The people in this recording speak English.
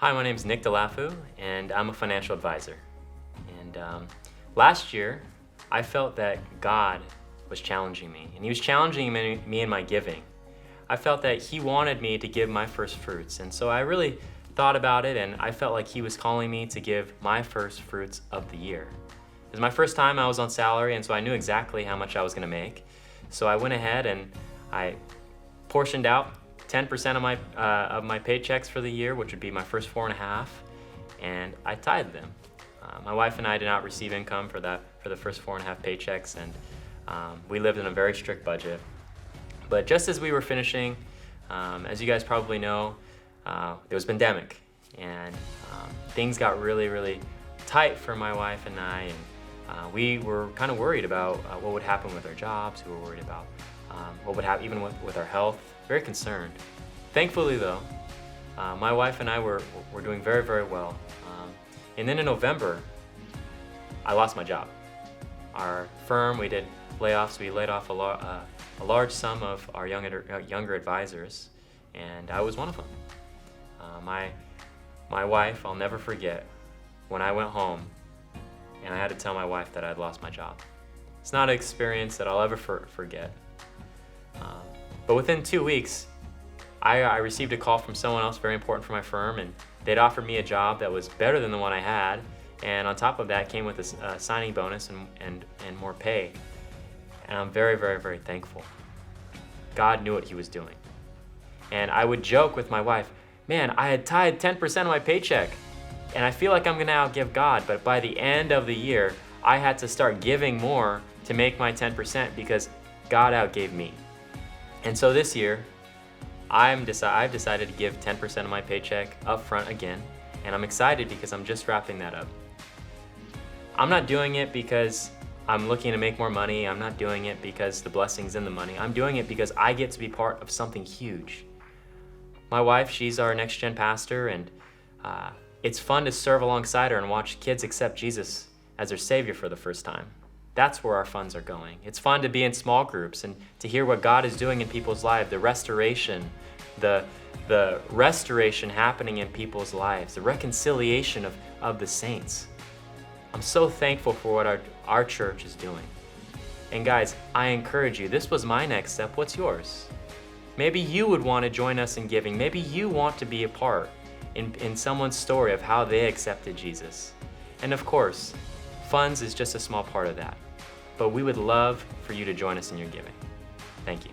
Hi, my name is Dalafu, and I'm a financial advisor. And last year, I felt that God was challenging me, and He was challenging me in my giving. I felt that He wanted me to give my first fruits, and so I really thought about it, and I felt like He was calling me to give my first fruits of the year. It was my first time I was on salary, and so I knew exactly how much I was going to make. So I went ahead and I portioned out 10% of my paychecks for the year, which would be my first 4.5, and I tithed them. My wife and I did not receive income for the first 4.5 paychecks, and we lived in a very strict budget. But just as we were finishing, as you guys probably know, there was a pandemic, and things got really, really tight for my wife and I, and we were kind of worried about what would happen with our jobs. We were worried about what would happen even with our health. Very concerned. Thankfully though, my wife and I were doing very, very well. And then in November, I lost my job. Our firm, we did layoffs. We laid off a large sum of our younger advisors, and I was one of them. My wife, I'll never forget, when I went home and I had to tell my wife that I'd lost my job. It's not an experience that I'll ever forget. But within 2 weeks, I received a call from someone else very important for my firm, and they'd offered me a job that was better than the one I had, and on top of that came with a signing bonus and more pay. And I'm very, very, very thankful. God knew what He was doing. And I would joke with my wife, man, I had tithed 10% of my paycheck, and I feel like I'm gonna outgive God, but by the end of the year, I had to start giving more to make my 10% because God outgave me. And so this year, I've decided to give 10% of my paycheck up front again, and I'm excited because I'm just wrapping that up. I'm not doing it because I'm looking to make more money. I'm not doing it because the blessing's in the money. I'm doing it because I get to be part of something huge. My wife, she's our next gen pastor, and it's fun to serve alongside her and watch kids accept Jesus as their Savior for the first time. That's where our funds are going. It's fun to be in small groups and to hear what God is doing in people's lives, the restoration happening in people's lives, the reconciliation of the saints. I'm so thankful for what our church is doing. And guys, I encourage you, this was my next step. What's yours? Maybe you would want to join us in giving. Maybe you want to be a part in someone's story of how they accepted Jesus. And of course, funds is just a small part of that. But we would love for you to join us in your giving. Thank you.